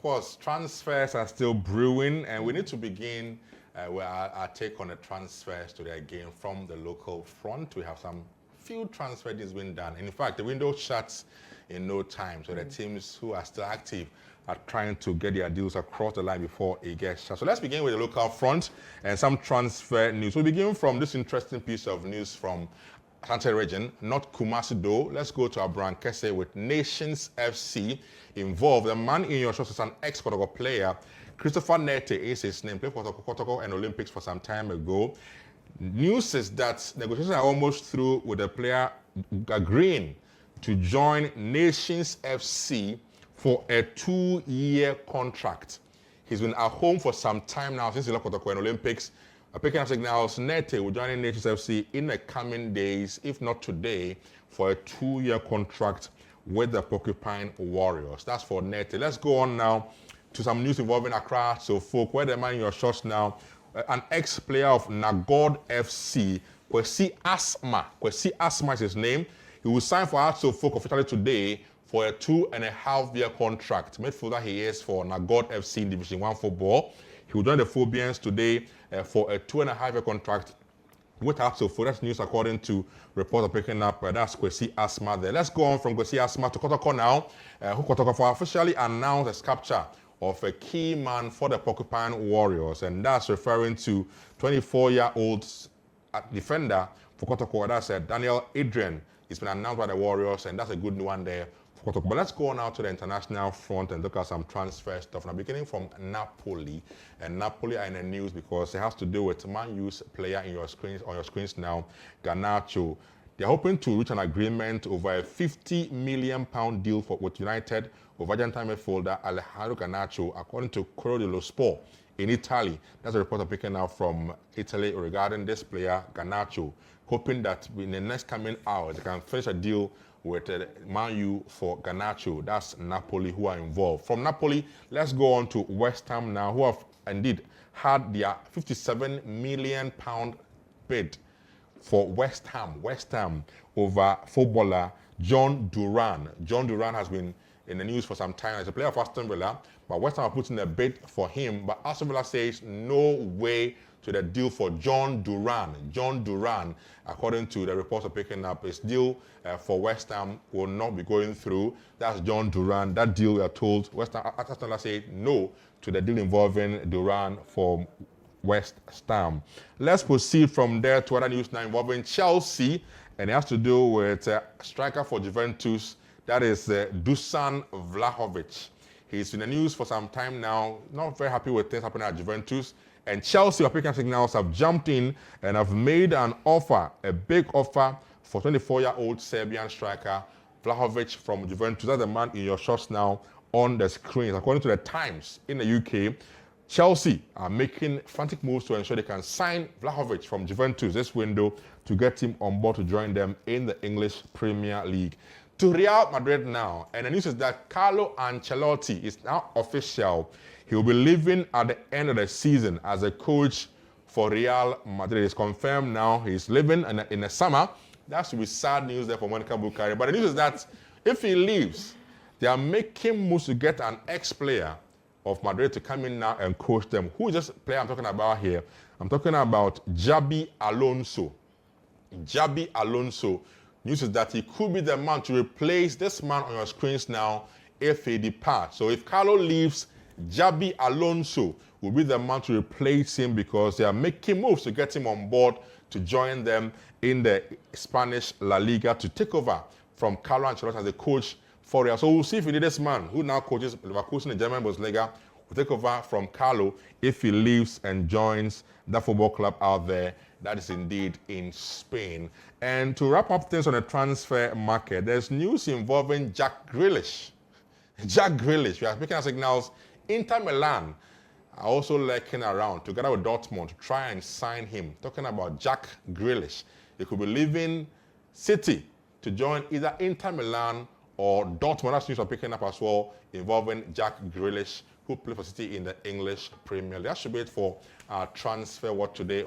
Of course, transfers are still brewing, and we need to begin with our take on the transfers today again from the local front. We have some few transfer deals being done. In fact, the window shuts in no time, so the teams who are still active are trying to get their deals across the line before it gets shut. So let's begin with the local front and some transfer news. We'll begin from this interesting piece of news from Ashanti region, not Kumasi though. Let's go to Abrankese with Nations FC involved. The man in your shots is an ex-Kotoko player. Christopher Nete is his name. Played for Kotoko and Olympics for some time ago. News is that negotiations are almost through with the player agreeing to join Nations FC for a 2-year contract. He's been at home for some time now since he left Kotoko and Olympics. Picking up signals, Nete will join Nations FC in the coming days, if not today, for a 2-year contract with the Porcupine Warriors. That's for Nete. Let's go on now to some news involving Accra. So, folk, where the man in your shots now, an ex-player of Nagod FC, Kwesi Asma. Kwesi Asma is his name. He will sign for Atso Folk officially today for a 2.5-year contract. Midfielder he is for Nagod FC in Division 1 football. He will join the Phobians today for a 2.5-year contract with Atso Folk. That's news according to reports picking up. That's Kwesi Asma there. Let's go on from Kwesi Asma to Kotoko now. Who Kotoko officially announced his capture of a key man for the Porcupine Warriors, and that's referring to 24-year-old defender for Kotoko. That's Daniel Adrian. It's been announced by the Warriors, and that's a good one there for Kotoko. But let's go now to the international front and look at some transfer stuff. Now, beginning from Napoli, and Napoli are in the news because it has to do with Man U's player in your screens on your screens now, Garnacho. They're hoping to reach an agreement over a £50 million deal with United over Argentine midfielder Alejandro Garnacho, according to Corriere dello Sport in Italy. That's a report picking out from Italy regarding this player, Garnacho, hoping that in the next coming hours they can finish a deal with Man U for Garnacho. That's Napoli who are involved. From Napoli, let's go on to West Ham now, who have indeed had their £57 million bid for West Ham over footballer John Duran. John Duran has been in the news for some time as a player of Aston Villa, but West Ham are putting a bid for him, but Aston Villa says no way to the deal for John Duran. John Duran, according to the reports are picking up, his deal for West Ham will not be going through. That's John Duran. That deal, we are told, Aston Villa said no to the deal involving Duran for West Ham. Let's proceed from there to other news now involving Chelsea, and it has to do with striker for Juventus, that is Dusan Vlahovic. He's in the news for some time now, not very happy with things happening at Juventus, and Chelsea, African signals, have jumped in and have made an offer, a big offer for 24-year-old Serbian striker Vlahovic from Juventus. That's the man in your shots now on the screen. According to the Times in the UK, Chelsea are making frantic moves to ensure they can sign Vlahovic from Juventus this window to get him on board to join them in the English Premier League. To Real Madrid now, and the news is that Carlo Ancelotti is now official. He will be leaving at the end of the season as a coach for Real Madrid. It's confirmed now he's leaving in the summer. That should be sad news there for Monica Bukhari. But the news is that if he leaves, they are making moves to get an ex-player of Madrid to come in now and coach them. Who is this player I'm talking about here? I'm talking about Xabi Alonso. Xabi Alonso. News is that he could be the man to replace this man on your screens now if he departs. So if Carlo leaves, Xabi Alonso will be the man to replace him because they are making moves to get him on board to join them in the Spanish La Liga to take over from Carlo Ancelotti as the coach for Real. So we'll see if this man, who now coaches Leverkusen in the German Bundesliga, will take over from Carlo if he leaves and joins that football club out there. That is indeed in Spain. And to wrap up things on the transfer market, there's news involving Jack Grealish. Jack Grealish, we are speaking of signals. Inter Milan are also lurking around together with Dortmund to try and sign him. Talking about Jack Grealish. He could be leaving City to join either Inter Milan or Dortmund. That's news we're picking up as well involving Jack Grealish, who plays for City in the English Premier League. That should be it for our transfer watch today